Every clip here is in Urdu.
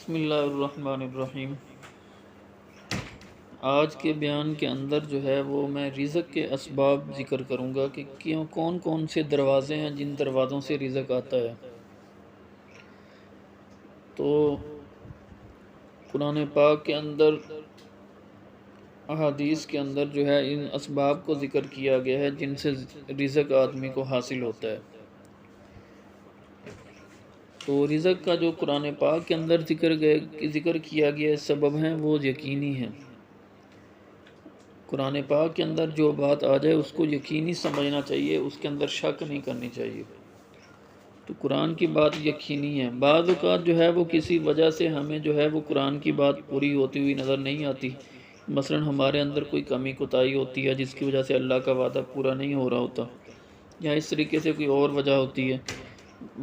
بسم اللہ الرحمن الرحیم۔ آج کے بیان کے اندر جو ہے وہ میں رزق کے اسباب ذکر کروں گا کہ کون کون سے دروازے ہیں جن دروازوں سے رزق آتا ہے۔ تو قرآن پاک کے اندر احادیث کے اندر جو ہے ان اسباب کو ذکر کیا گیا ہے جن سے رزق آدمی کو حاصل ہوتا ہے۔ تو رزق کا جو قرآن پاک کے اندر ذکر کیا گیا سبب ہیں وہ یقینی ہیں۔ قرآن پاک کے اندر جو بات آ جائے اس کو یقینی سمجھنا چاہیے، اس کے اندر شک نہیں کرنی چاہیے۔ تو قرآن کی بات یقینی ہے۔ بعض اوقات جو ہے وہ کسی وجہ سے ہمیں جو ہے وہ قرآن کی بات پوری ہوتی ہوئی نظر نہیں آتی، مثلا ہمارے اندر کوئی کمی کوتاہی ہوتی ہے جس کی وجہ سے اللہ کا وعدہ پورا نہیں ہو رہا ہوتا، یا اس طریقے سے کوئی اور وجہ ہوتی ہے،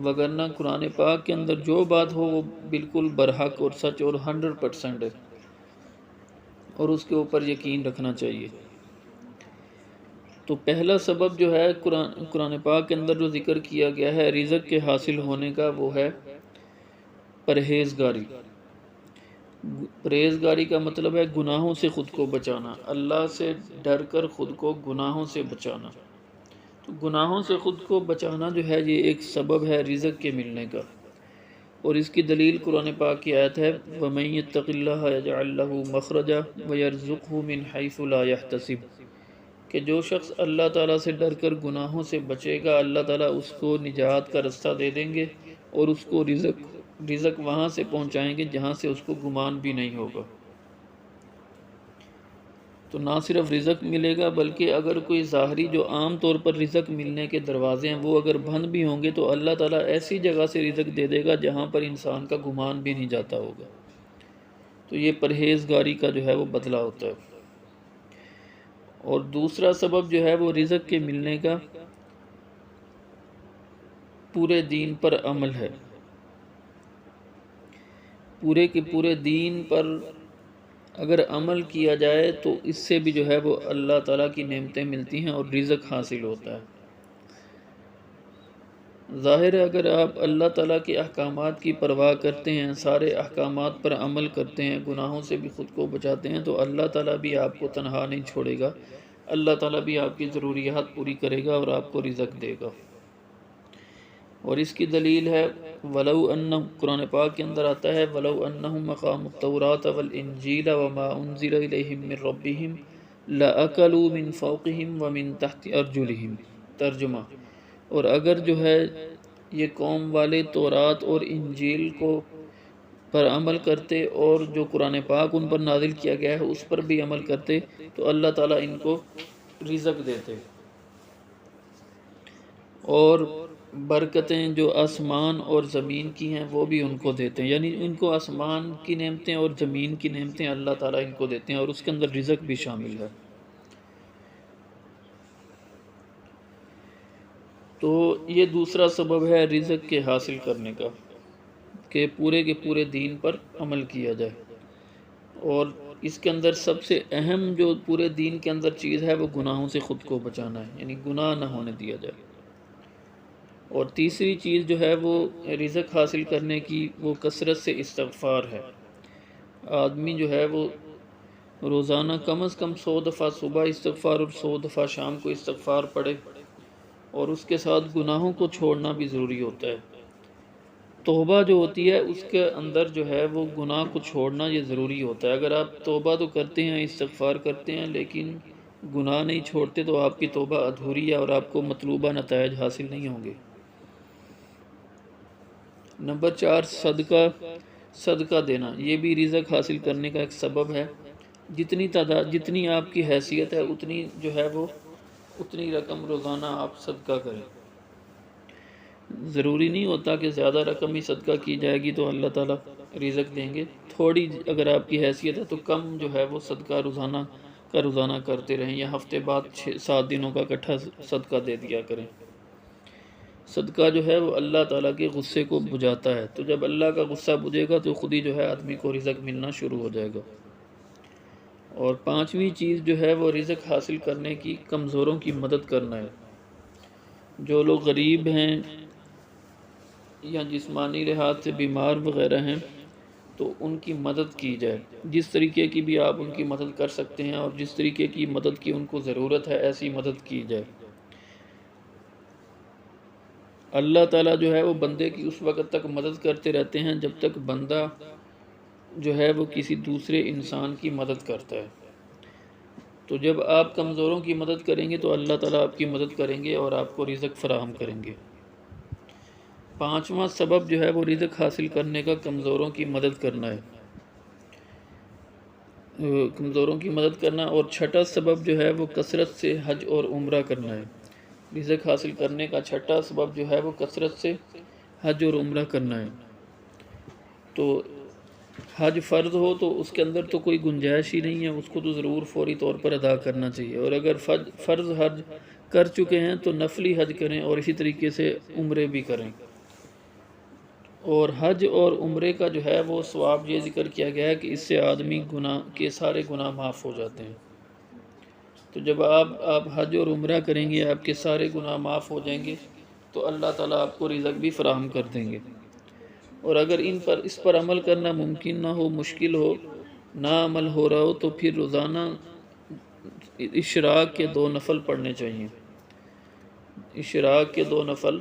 وگرنہ قرآن پاک کے اندر جو بات ہو وہ بالکل برحق اور سچ اور 100% ہے، اور اس کے اوپر یقین رکھنا چاہیے۔ تو پہلا سبب جو ہے قرآن پاک کے اندر جو ذکر کیا گیا ہے رزق کے حاصل ہونے کا، وہ ہے پرہیزگاری۔ پرہیزگاری کا مطلب ہے گناہوں سے خود کو بچانا، اللہ سے ڈر کر خود کو گناہوں سے بچانا۔ تو گناہوں سے خود کو بچانا جو ہے یہ ایک سبب ہے رزق کے ملنے کا، اور اس کی دلیل قرآن پاک کی آیت ہے وَمَن يَتَّقِ اللَّهَ يَجْعَل لَّهُ مَخْرَجًا وَيَرْزُقْهُ مِنْ حَيْثُ لَا يَحْتَسِبُ، کہ جو شخص اللہ تعالیٰ سے ڈر کر گناہوں سے بچے گا اللہ تعالیٰ اس کو نجات کا رستہ دے دیں گے، اور اس کو رزق وہاں سے پہنچائیں گے جہاں سے اس کو گمان بھی نہیں ہوگا۔ تو نہ صرف رزق ملے گا بلکہ اگر کوئی ظاہری جو عام طور پر رزق ملنے کے دروازے ہیں وہ اگر بند بھی ہوں گے تو اللہ تعالیٰ ایسی جگہ سے رزق دے دے گا جہاں پر انسان کا گمان بھی نہیں جاتا ہوگا۔ تو یہ پرہیزگاری کا جو ہے وہ بدلہ ہوتا ہے۔ اور دوسرا سبب جو ہے وہ رزق کے ملنے کا پورے دین پر عمل ہے۔ پورے کے پورے دین پر اگر عمل کیا جائے تو اس سے بھی جو ہے وہ اللہ تعالیٰ کی نعمتیں ملتی ہیں اور رزق حاصل ہوتا ہے۔ ظاہر ہے اگر آپ اللہ تعالیٰ کے احکامات کی پرواہ کرتے ہیں، سارے احکامات پر عمل کرتے ہیں، گناہوں سے بھی خود کو بچاتے ہیں، تو اللہ تعالیٰ بھی آپ کو تنہا نہیں چھوڑے گا، اللہ تعالیٰ بھی آپ کی ضروریات پوری کرے گا اور آپ کو رزق دے گا۔ اور اس کی دلیل ہے وَلَوْ أَنَّهُمْ، قرآن پاک کے اندر آتا ہے وَلَوْ أَنَّهُمْ أَقَامُوا التَّوْرَاةَ وَالْإِنْجِيلَ وَمَا أُنزِلَ إِلَيْهِمْ مِنْ رَبِّهِمْ لَأَكَلُوا مِنْ فَوْقِهِمْ وَمِنْ تَحْتِ أَرْجُلِهِمْ۔ ترجمہ، اور اگر جو ہے یہ قوم والے تورات اور انجیل کو پر عمل کرتے اور جو قرآن پاک ان پر نازل کیا گیا ہے اس پر بھی عمل کرتے تو اللہ تعالیٰ ان کو رزق دیتے، اور برکتیں جو آسمان اور زمین کی ہیں وہ بھی ان کو دیتے ہیں، یعنی ان کو آسمان کی نعمتیں اور زمین کی نعمتیں اللہ تعالیٰ ان کو دیتے ہیں، اور اس کے اندر رزق بھی شامل ہے۔ تو یہ دوسرا سبب ہے رزق کے حاصل کرنے کا کہ پورے کے پورے دین پر عمل کیا جائے، اور اس کے اندر سب سے اہم جو پورے دین کے اندر چیز ہے وہ گناہوں سے خود کو بچانا ہے، یعنی گناہ نہ ہونے دیا جائے۔ اور تیسری چیز جو ہے وہ رزق حاصل کرنے کی وہ کثرت سے استغفار ہے۔ آدمی جو ہے وہ روزانہ کم از کم 100 دفعہ صبح استغفار اور 100 دفعہ شام کو استغفار پڑھے، اور اس کے ساتھ گناہوں کو چھوڑنا بھی ضروری ہوتا ہے۔ توبہ جو ہوتی ہے اس کے اندر جو ہے وہ گناہ کو چھوڑنا یہ ضروری ہوتا ہے۔ اگر آپ توبہ تو کرتے ہیں، استغفار کرتے ہیں، لیکن گناہ نہیں چھوڑتے تو آپ کی توبہ ادھوری ہے اور آپ کو مطلوبہ نتائج حاصل نہیں ہوں گے۔ نمبر 4، صدقہ دینا، یہ بھی رزق حاصل کرنے کا ایک سبب ہے۔ جتنی آپ کی حیثیت ہے اتنی جو ہے وہ اتنی رقم روزانہ آپ صدقہ کریں۔ ضروری نہیں ہوتا کہ زیادہ رقم ہی صدقہ کی جائے گی تو اللہ تعالیٰ رزق دیں گے، تھوڑی اگر آپ کی حیثیت ہے تو کم جو ہے وہ صدقہ روزانہ کرتے رہیں، یا ہفتے بعد 7 دنوں کا اکٹھا صدقہ دے دیا کریں۔ صدقہ جو ہے وہ اللہ تعالیٰ کے غصے کو بجھاتا ہے، تو جب اللہ کا غصہ بجھے گا تو خود ہی جو ہے آدمی کو رزق ملنا شروع ہو جائے گا۔ اور 5ویں چیز جو ہے وہ رزق حاصل کرنے کی کمزوروں کی مدد کرنا ہے۔ جو لوگ غریب ہیں یا جسمانی لحاظ سے بیمار وغیرہ ہیں تو ان کی مدد کی جائے، جس طریقے کی بھی آپ ان کی مدد کر سکتے ہیں اور جس طریقے کی مدد کی ان کو ضرورت ہے ایسی مدد کی جائے۔ اللہ تعالیٰ جو ہے وہ بندے کی اس وقت تک مدد کرتے رہتے ہیں جب تک بندہ جو ہے وہ کسی دوسرے انسان کی مدد کرتا ہے۔ تو جب آپ کمزوروں کی مدد کریں گے تو اللہ تعالیٰ آپ کی مدد کریں گے اور آپ کو رزق فراہم کریں گے۔ پانچواں سبب جو ہے وہ رزق حاصل کرنے کا کمزوروں کی مدد کرنا ہے، کمزوروں کی مدد کرنا۔ اور چھٹا سبب جو ہے وہ کثرت سے حج اور عمرہ کرنا ہے۔ رزق حاصل کرنے کا چھٹا سبب جو ہے وہ کثرت سے حج اور عمرہ کرنا ہے۔ تو حج فرض ہو تو اس کے اندر تو کوئی گنجائش ہی نہیں ہے، اس کو تو ضرور فوری طور پر ادا کرنا چاہیے، اور اگر فرض حج کر چکے ہیں تو نفلی حج کریں اور اسی طریقے سے عمرے بھی کریں۔ اور حج اور عمرے کا جو ہے وہ ثواب یہ ذکر کیا گیا ہے کہ اس سے آدمی گناہ کے سارے گناہ معاف ہو جاتے ہیں۔ تو جب آپ حج اور عمرہ کریں گے آپ کے سارے گناہ معاف ہو جائیں گے تو اللہ تعالیٰ آپ کو رزق بھی فراہم کر دیں گے۔ اور اگر اس پر عمل کرنا ممکن نہ ہو، مشکل ہو، نہ عمل ہو رہا ہو، تو پھر روزانہ اشراق کے 2 نفل پڑھنے چاہیے۔ اشراق کے 2 نفل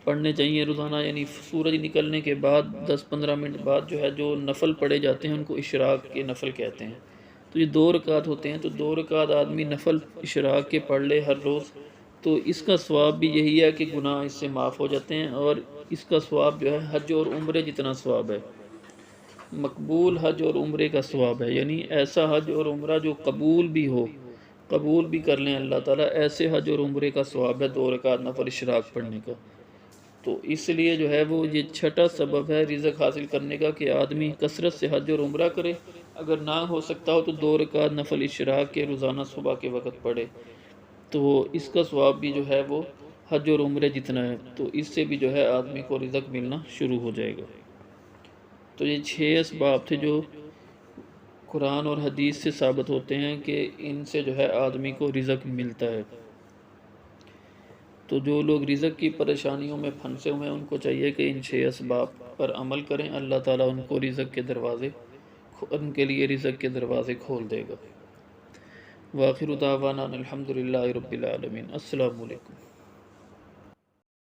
پڑھنے چاہیے روزانہ، یعنی سورج نکلنے کے بعد 10-15 منٹ بعد جو ہے جو نفل پڑھے جاتے ہیں ان کو اشراق کے نفل کہتے ہیں۔ تو یہ 2 رکعت ہوتے ہیں، تو 2 رکعت آدمی نفل اشراق کے پڑھ لے ہر روز، تو اس کا ثواب بھی یہی ہے کہ گناہ اس سے معاف ہو جاتے ہیں، اور اس کا ثواب جو ہے حج اور عمرے جتنا ثواب ہے، مقبول حج اور عمرے کا ثواب ہے، یعنی ایسا حج اور عمرہ جو قبول بھی ہو، قبول بھی کر لیں اللہ تعالیٰ، ایسے حج اور عمرے کا ثواب ہے 2 رکعت نفل اشراق پڑھنے کا۔ تو اس لیے جو ہے وہ یہ چھٹا سبب ہے رزق حاصل کرنے کا کہ آدمی کثرت سے حج اور عمرہ کرے، اگر نہ ہو سکتا ہو تو 2 رکعت نفل اشراق کے روزانہ صبح کے وقت پڑھے، تو اس کا ثواب بھی جو ہے وہ حج اور عمرے جتنا ہے، تو اس سے بھی جو ہے آدمی کو رزق ملنا شروع ہو جائے گا۔ تو یہ 6 اسباب تھے جو قرآن اور حدیث سے ثابت ہوتے ہیں کہ ان سے جو ہے آدمی کو رزق ملتا ہے۔ تو جو لوگ رزق کی پریشانیوں میں پھنسے ہوئے ہیں ان کو چاہیے کہ ان 6 اسباب پر عمل کریں، اللہ تعالیٰ ان کو رزق کے دروازے، ان کے لیے رزق کے دروازے کھول دے گا۔ وآخر دعوانا الحمدللہ رب العالمین۔ السلام علیکم۔